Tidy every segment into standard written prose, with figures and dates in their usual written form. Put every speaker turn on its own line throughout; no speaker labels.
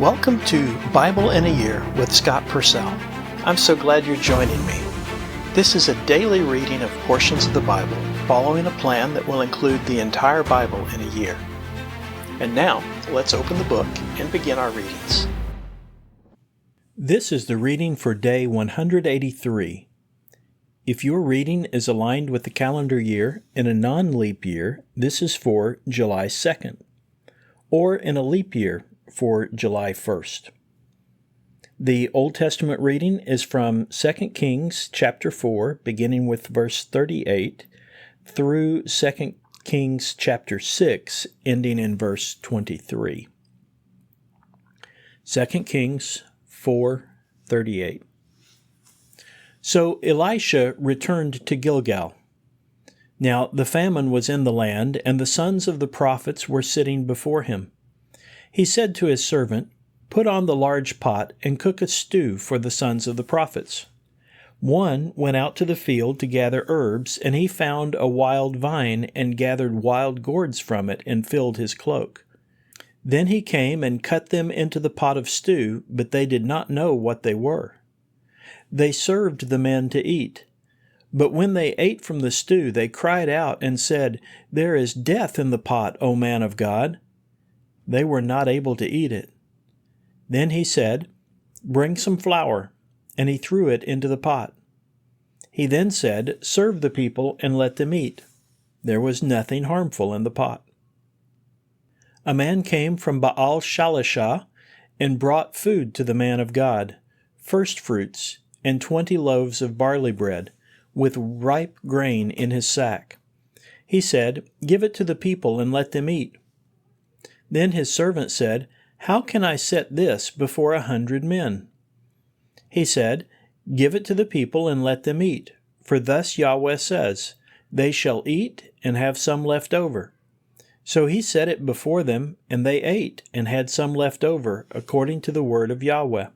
Welcome to Bible in a Year with Scott Purcell. I'm so glad you're joining me. This is a daily reading of portions of the Bible, following a plan that will include the entire Bible in a year. And now, let's open the book and begin our readings. This is the reading for day 183. If your reading is aligned with the calendar year in a non-leap year, this is for July 2nd, or in a leap year for July 1st. The Old Testament reading is from 2 Kings chapter 4, beginning with verse 38, through 2 Kings chapter 6, ending in verse 23. 2 Kings 4:38. So Elisha returned to Gilgal. Now the famine was in the land, and the sons of the prophets were sitting before him. He said to his servant, "Put on the large pot and cook a stew for the sons of the prophets." One went out to the field to gather herbs, and he found a wild vine and gathered wild gourds from it and filled his cloak. Then he came and cut them into the pot of stew, but they did not know what they were. They served the men to eat. But when they ate from the stew, they cried out and said, "There is death in the pot, O man of God." They were not able to eat it. Then he said, "Bring some flour," and he threw it into the pot. He then said, "Serve the people and let them eat." There was nothing harmful in the pot. A man came from Baal Shalishah and brought food to the man of God, first fruits and 20 loaves of barley bread, with ripe grain in his sack. He said, "Give it to the people and let them eat." Then his servant said, "How can I set this before 100 men?" He said, "Give it to the people and let them eat. For thus Yahweh says, they shall eat and have some left over." So he set it before them, and they ate and had some left over, according to the word of Yahweh.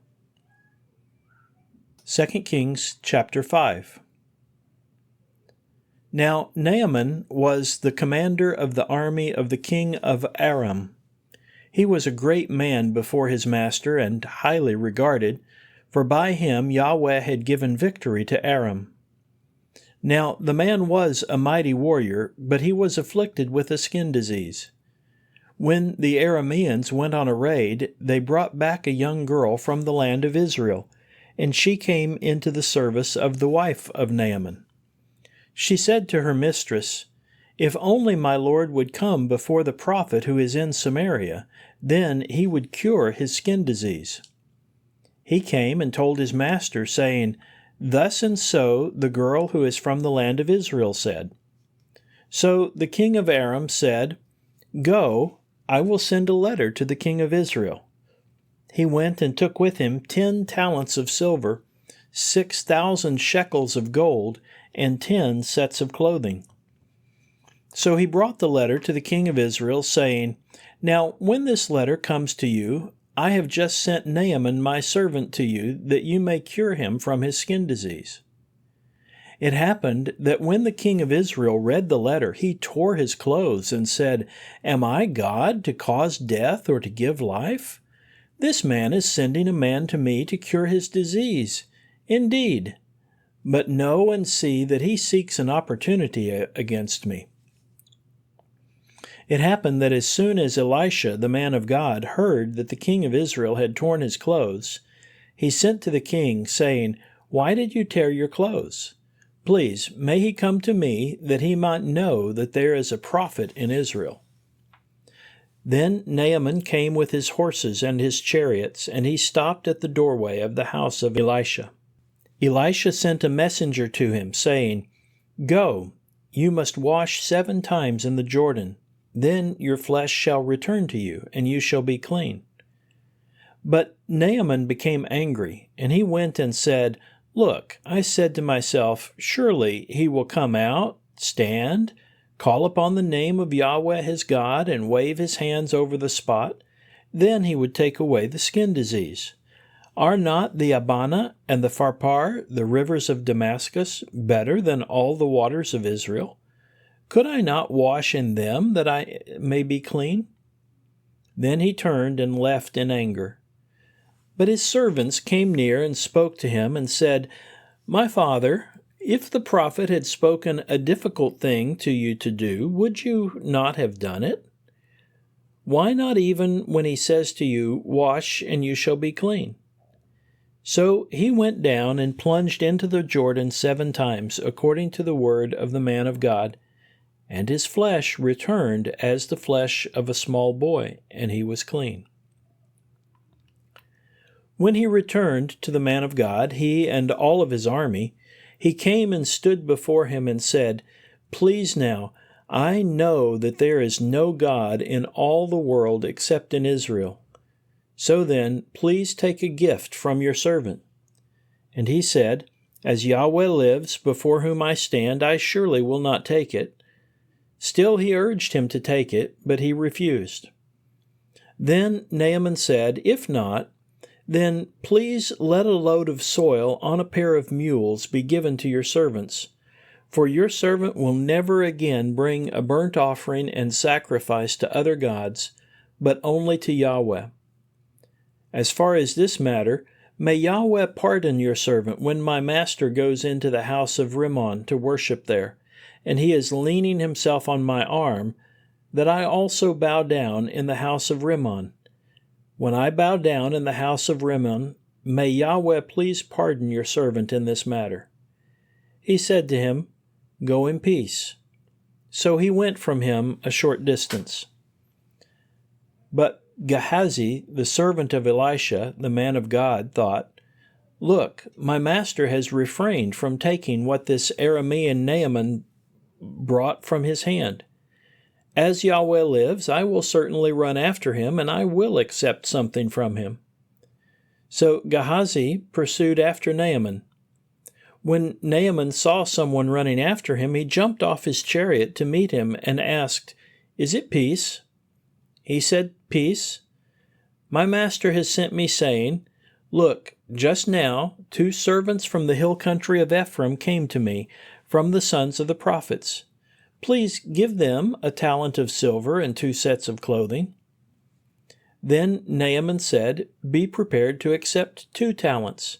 2 Kings chapter 5. Now Naaman was the commander of the army of the king of Aram. He was a great man before his master and highly regarded, for by him Yahweh had given victory to Aram. Now the man was a mighty warrior, but he was afflicted with a skin disease. When the Arameans went on a raid, they brought back a young girl from the land of Israel, and she came into the service of the wife of Naaman. She said to her mistress, "If only my lord would come before the prophet who is in Samaria, then he would cure his skin disease." He came and told his master, saying, "Thus and so the girl who is from the land of Israel said." So the king of Aram said, "Go, I will send a letter to the king of Israel." He went and took with him 10 talents of silver, 6,000 shekels of gold, and 10 sets of clothing. So he brought the letter to the king of Israel, saying, "Now when this letter comes to you, I have just sent Naaman my servant to you, that you may cure him from his skin disease." It happened that when the king of Israel read the letter, he tore his clothes and said, "Am I God to cause death or to give life? This man is sending a man to me to cure his disease. Indeed, but know and see that he seeks an opportunity against me." It happened that as soon as Elisha, the man of God, heard that the king of Israel had torn his clothes, he sent to the king, saying, "Why did you tear your clothes? Please, may he come to me, that he might know that there is a prophet in Israel." Then Naaman came with his horses and his chariots, and he stopped at the doorway of the house of Elisha. Elisha sent a messenger to him, saying, "Go, you must wash 7 times in the Jordan. Then your flesh shall return to you, and you shall be clean." But Naaman became angry, and he went and said, "Look, I said to myself, surely he will come out, stand, call upon the name of Yahweh his God, and wave his hands over the spot. Then he would take away the skin disease. Are not the Abana and the Pharpar, the rivers of Damascus, better than all the waters of Israel? Could I not wash in them that I may be clean?" Then he turned and left in anger. But his servants came near and spoke to him and said, My father, if the prophet had spoken a difficult thing to you to do, would you not have done it? Why not even when he says to you, Wash, and you shall be clean? So he went down and plunged into the Jordan 7 times, according to the word of the man of God, and his flesh returned as the flesh of a small boy, and he was clean. When he returned to the man of God, he and all of his army, he came and stood before him and said, Please now, I know that there is no God in all the world except in Israel. So then, please take a gift from your servant. And he said, As Yahweh lives, before whom I stand, I surely will not take it. Still he urged him to take it, but he refused. Then Naaman said, If not, then please let a load of soil on a pair of mules be given to your servants, for your servant will never again bring a burnt offering and sacrifice to other gods, but only to Yahweh. As far as this matter, may Yahweh pardon your servant when my master goes into the house of Rimmon to worship there, and he is leaning himself on my arm, that I also bow down in the house of Rimmon. When I bow down in the house of Rimmon, may Yahweh please pardon your servant in this matter. He said to him, Go in peace. So he went from him a short distance. But Gehazi, the servant of Elisha, the man of God, thought, Look, my master has refrained from taking what this Aramean Naaman brought from his hand. As Yahweh lives, I will certainly run after him, and I will accept something from him. So Gehazi pursued after Naaman. When Naaman saw someone running after him, he jumped off his chariot to meet him and asked, Is it peace? He said, Peace. My master has sent me, saying, Look, just now 2 servants from the hill country of Ephraim came to me, from the sons of the prophets. Please give them a talent of silver and 2 sets of clothing. Then Naaman said, Be prepared to accept 2 talents.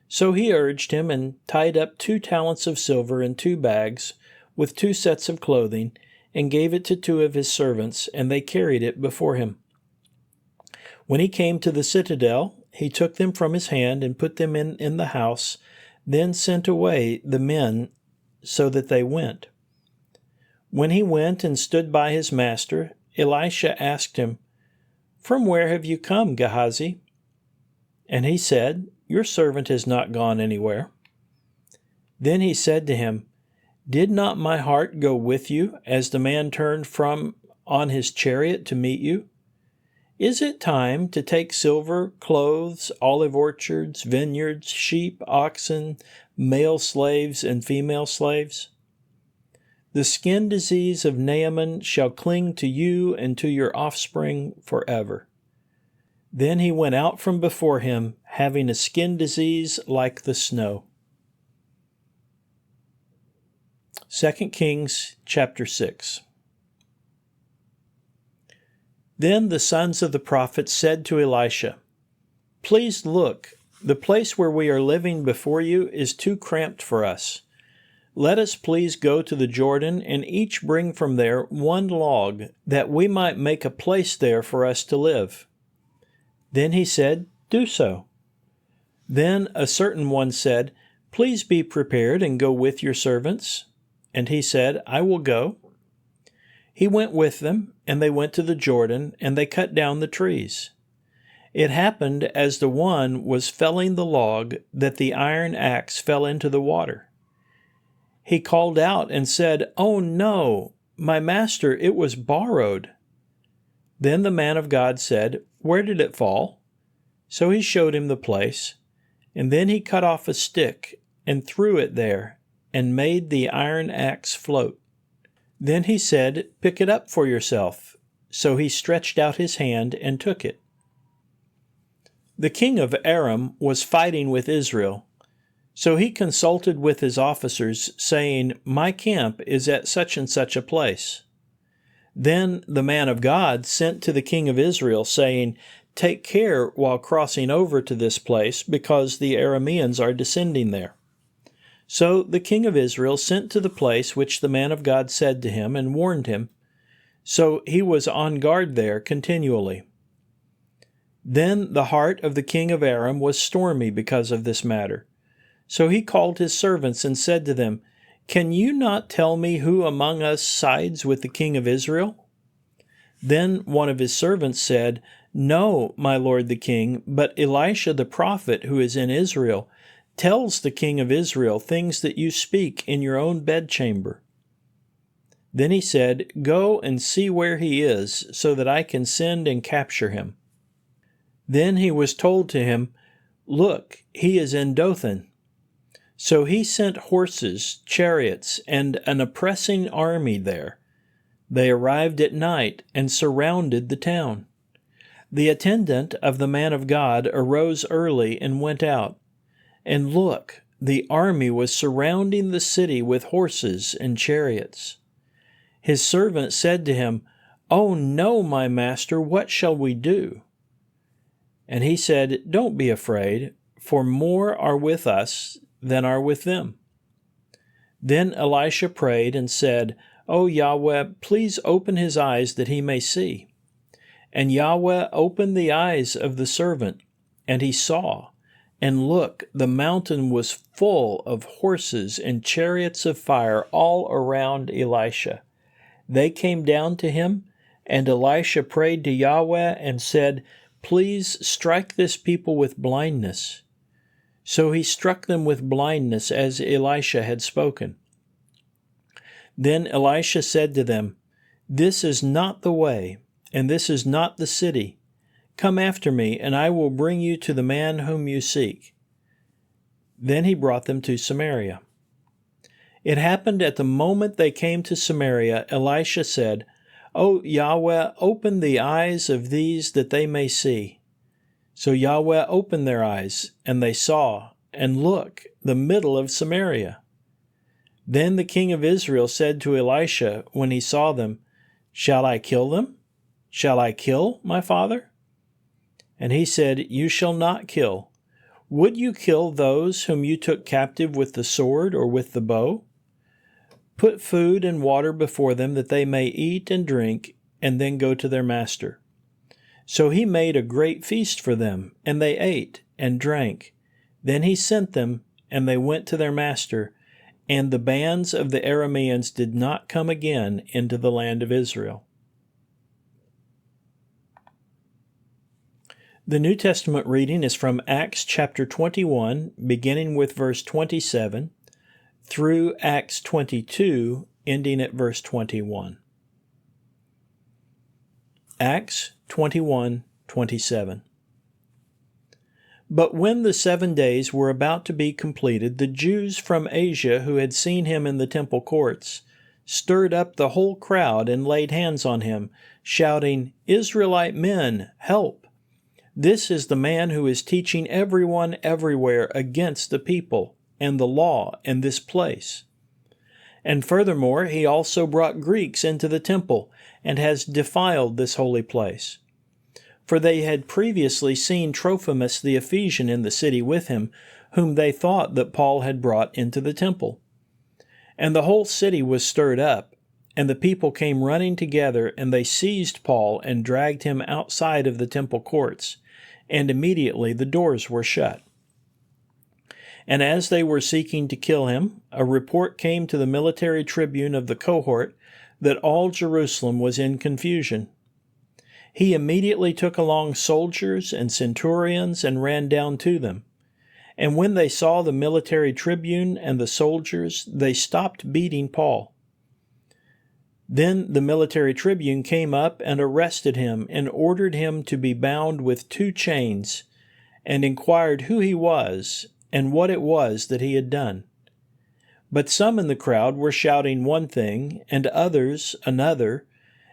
So he urged him and tied up 2 talents of silver in 2 bags with 2 sets of clothing, and gave it to 2 of his servants, and they carried it before him. When he came to the citadel, he took them from his hand and put them in the house, then sent away the men so that they went. When he went and stood by his master, Elisha asked him, From where have you come, Gehazi? And he said, Your servant has not gone anywhere. Then he said to him, Did not my heart go with you as the man turned from on his chariot to meet you? Is it time to take silver, clothes, olive orchards, vineyards, sheep, oxen, male slaves, and female slaves? The skin disease of Naaman shall cling to you and to your offspring forever. Then he went out from before him, having a skin disease like the snow. 2 Kings chapter 6. Then the sons of the prophets said to Elisha, Please look, the place where we are living before you is too cramped for us. Let us please go to the Jordan and each bring from there 1 log, that we might make a place there for us to live. Then he said, Do so. Then a certain one said, Please be prepared and go with your servants. And he said, I will go. He went with them, and they went to the Jordan, and they cut down the trees. It happened as the one was felling the log that the iron axe fell into the water. He called out and said, Oh no, my master, it was borrowed. Then the man of God said, Where did it fall? So he showed him the place, and then he cut off a stick and threw it there, and made the iron axe float. Then he said, Pick it up for yourself. So he stretched out his hand and took it. The king of Aram was fighting with Israel. So he consulted with his officers, saying, My camp is at such and such a place. Then the man of God sent to the king of Israel, saying, take care while crossing over to this place, because the Arameans are descending there." So the king of Israel sent to the place which the man of God said to him, and warned him. So he was on guard there continually. Then the heart of the king of Aram was stormy because of this matter. So he called his servants and said to them, "Can you not tell me who among us sides with the king of Israel?" Then one of his servants said, "No, my lord the king, but Elisha the prophet, who is in Israel, tells the king of Israel things that you speak in your own bedchamber." Then he said, "Go and see where he is, so that I can send and capture him." Then he was told to him, "Look, he is in Dothan." So he sent horses, chariots, and an oppressing army there. They arrived at night and surrounded the town. The attendant of the man of God arose early and went out. And look, the army was surrounding the city with horses and chariots. His servant said to him, "Oh no, my master, what shall we do?" And he said, "Don't be afraid, for more are with us than are with them." Then Elisha prayed and said, "O Yahweh, please open his eyes that he may see." And Yahweh opened the eyes of the servant, and he saw. And look, the mountain was full of horses and chariots of fire all around Elisha. They came down to him, and Elisha prayed to Yahweh and said, "Please strike this people with blindness." So he struck them with blindness as Elisha had spoken. Then Elisha said to them, "This is not the way, and this is not the city. Come after me, and I will bring you to the man whom you seek." Then he brought them to Samaria. It happened at the moment they came to Samaria, Elisha said, "O Yahweh, open the eyes of these that they may see." So Yahweh opened their eyes, and they saw, and look, the middle of Samaria. Then the king of Israel said to Elisha when he saw them, "Shall I kill them? Shall I kill, my father?" And he said, "You shall not kill. Would you kill those whom you took captive with the sword or with the bow? Put food and water before them that they may eat and drink, and then go to their master." So he made a great feast for them, and they ate and drank. Then he sent them, and they went to their master, and the bands of the Arameans did not come again into the land of Israel. The New Testament reading is from Acts chapter 21, beginning with verse 27, through Acts 22, ending at verse 21. Acts 21:27. But when the 7 days were about to be completed, the Jews from Asia who had seen him in the temple courts stirred up the whole crowd and laid hands on him, shouting, "Israelite men, help! This is the man who is teaching everyone everywhere against the people and the law in this place. And furthermore, he also brought Greeks into the temple and has defiled this holy place." For they had previously seen Trophimus the Ephesian in the city with him, whom they thought that Paul had brought into the temple. And the whole city was stirred up, and the people came running together, and they seized Paul and dragged him outside of the temple courts, and immediately the doors were shut. And as they were seeking to kill him, a report came to the military tribune of the cohort that all Jerusalem was in confusion. He immediately took along soldiers and centurions and ran down to them. And when they saw the military tribune and the soldiers, they stopped beating Paul. Then the military tribune came up and arrested him and ordered him to be bound with 2 chains, and inquired who he was and what it was that he had done. But some in the crowd were shouting one thing, and others another,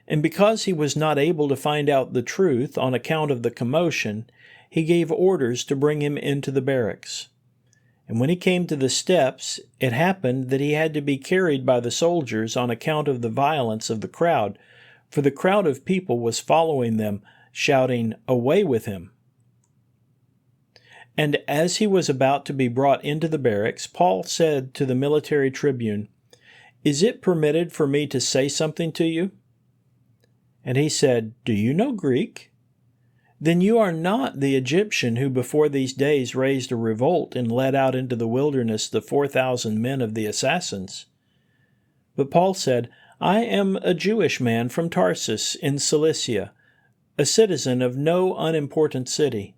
and because he was not able to find out the truth on account of the commotion, he gave orders to bring him into the barracks. And when he came to the steps, it happened that he had to be carried by the soldiers on account of the violence of the crowd, for the crowd of people was following them, shouting, "Away with him!" And as he was about to be brought into the barracks, Paul said to the military tribune, "Is it permitted for me to say something to you?" And he said, "Do you know Greek? Then you are not the Egyptian who before these days raised a revolt and led out into the wilderness the 4,000 men of the assassins." But Paul said, "I am a Jewish man from Tarsus in Cilicia, a citizen of no unimportant city.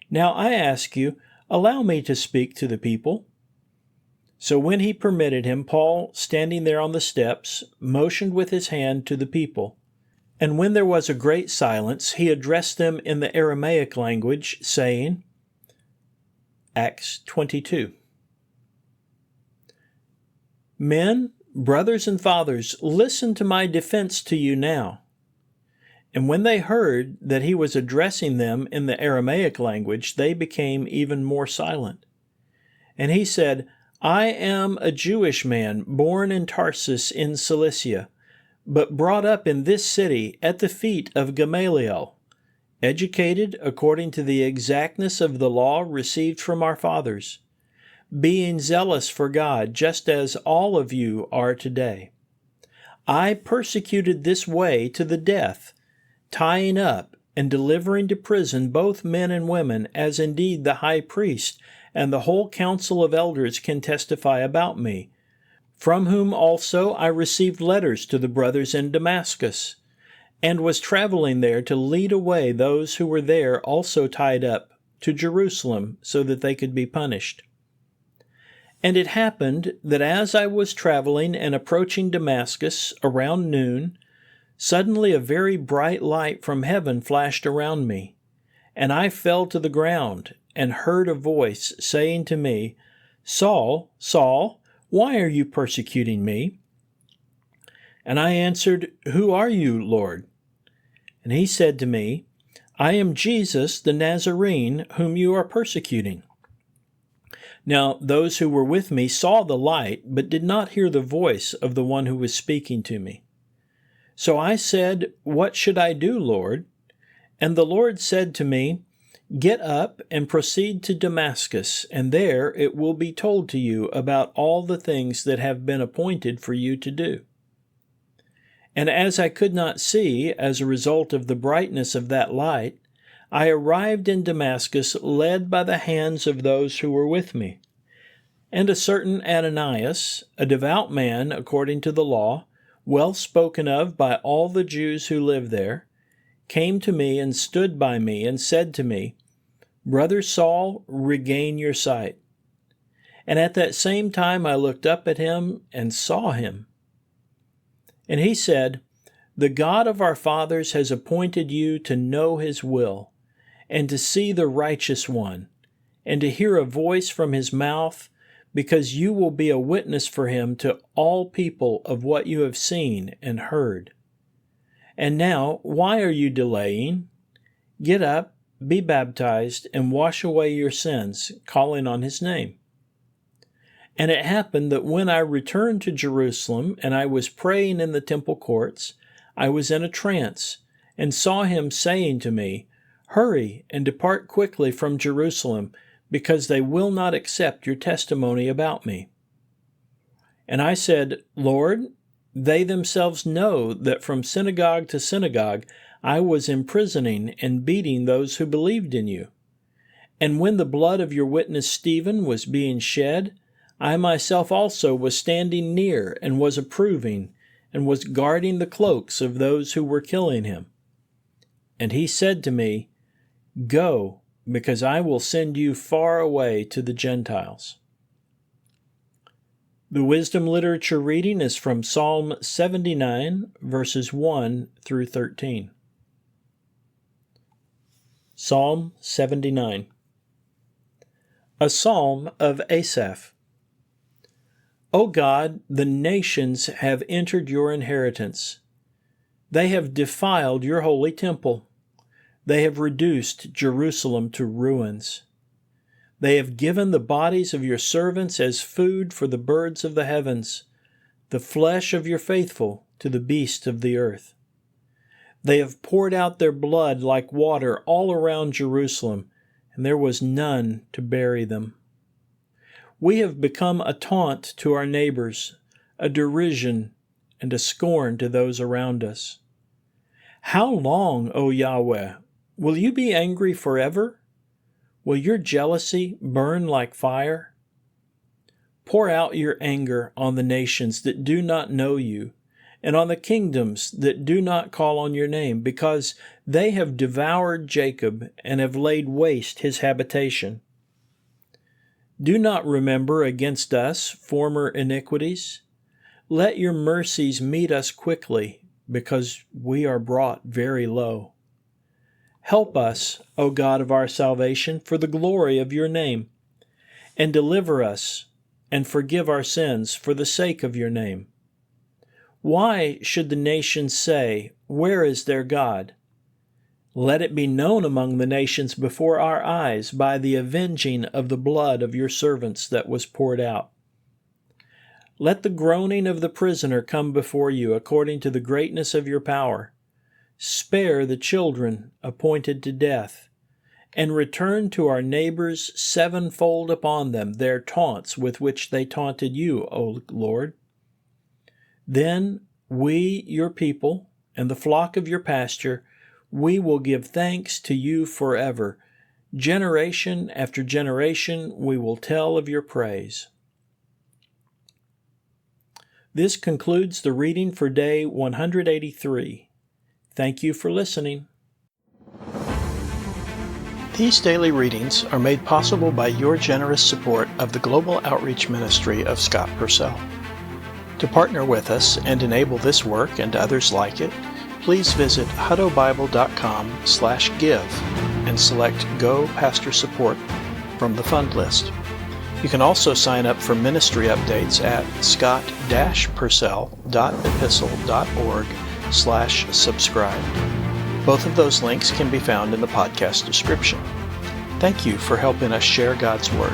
Now I ask you, allow me to speak to the people." So when he permitted him, Paul, standing there on the steps, motioned with his hand to the people. And when there was a great silence, he addressed them in the Aramaic language, saying, Acts 22. "Men, brothers and fathers, listen to my defense to you now." And when they heard that he was addressing them in the Aramaic language, they became even more silent. And he said, "I am a Jewish man, born in Tarsus in Cilicia, but brought up in this city at the feet of Gamaliel, educated according to the exactness of the law received from our fathers, being zealous for God, just as all of you are today. I persecuted this way to the death, tying up and delivering to prison both men and women, as indeed the high priest and the whole council of elders can testify about me, from whom also I received letters to the brothers in Damascus, and was traveling there to lead away those who were there also tied up to Jerusalem, so that they could be punished. And it happened that as I was traveling and approaching Damascus around noon, suddenly a very bright light from heaven flashed around me, and I fell to the ground and heard a voice saying to me, 'Saul, Saul, why are you persecuting me?' And I answered, 'Who are you, Lord?' And he said to me, 'I am Jesus the Nazarene, whom you are persecuting.' Now those who were with me saw the light, but did not hear the voice of the one who was speaking to me. So I said, 'What should I do, Lord?' And the Lord said to me, 'Get up and proceed to Damascus, and there it will be told to you about all the things that have been appointed for you to do.' And as I could not see, as a result of the brightness of that light, I arrived in Damascus led by the hands of those who were with me. And a certain Ananias, a devout man according to the law, well spoken of by all the Jews who live there, came to me and stood by me and said to me, 'Brother Saul, regain your sight.' And at that same time I looked up at him and saw him. And he said, 'The God of our fathers has appointed you to know his will, and to see the righteous one, and to hear a voice from his mouth, because you will be a witness for him to all people of what you have seen and heard. And now, why are you delaying? Get up, be baptized, and wash away your sins, calling on his name.' And it happened that when I returned to Jerusalem, and I was praying in the temple courts, I was in a trance, and saw him saying to me, 'Hurry and depart quickly from Jerusalem, because they will not accept your testimony about me.' And I said, 'Lord, they themselves know that from synagogue to synagogue I was imprisoning and beating those who believed in you. And when the blood of your witness Stephen was being shed, I myself also was standing near and was approving and was guarding the cloaks of those who were killing him.' And he said to me, 'Go, because I will send you far away to the Gentiles.'" The wisdom literature reading is from Psalm 79, verses 1 through 13. Psalm 79. A psalm of Asaph. O God, the nations have entered your inheritance. They have defiled your holy temple. They have reduced Jerusalem to ruins. They have given the bodies of your servants as food for the birds of the heavens, the flesh of your faithful to the beasts of the earth. They have poured out their blood like water all around Jerusalem, and there was none to bury them. We have become a taunt to our neighbors, a derision and a scorn to those around us. How long, O Yahweh? Will you be angry forever? Will your jealousy burn like fire? Pour out your anger on the nations that do not know you, and on the kingdoms that do not call on your name, because they have devoured Jacob and have laid waste his habitation. Do not remember against us former iniquities. Let your mercies meet us quickly, because we are brought very low. Help us, O God of our salvation, for the glory of your name, and deliver us, and forgive our sins for the sake of your name. Why should the nations say, "Where is their God?" Let it be known among the nations before our eyes by the avenging of the blood of your servants that was poured out. Let the groaning of the prisoner come before you according to the greatness of your power. Spare the children appointed to death, and return to our neighbors sevenfold upon them their taunts with which they taunted you, O Lord. Then we, your people, and the flock of your pasture, we will give thanks to you forever. Generation after generation we will tell of your praise. This concludes the reading for day 183. Thank you for listening. These daily readings are made possible by your generous support of the global outreach ministry of Scott Purcell. To partner with us and enable this work and others like it, please visit huttobible.com/give and select Go Pastor Support from the fund list. You can also sign up for ministry updates at scott-purcell.epistle.org/subscribe. Both of those links can be found in the podcast description. Thank you for helping us share God's Word.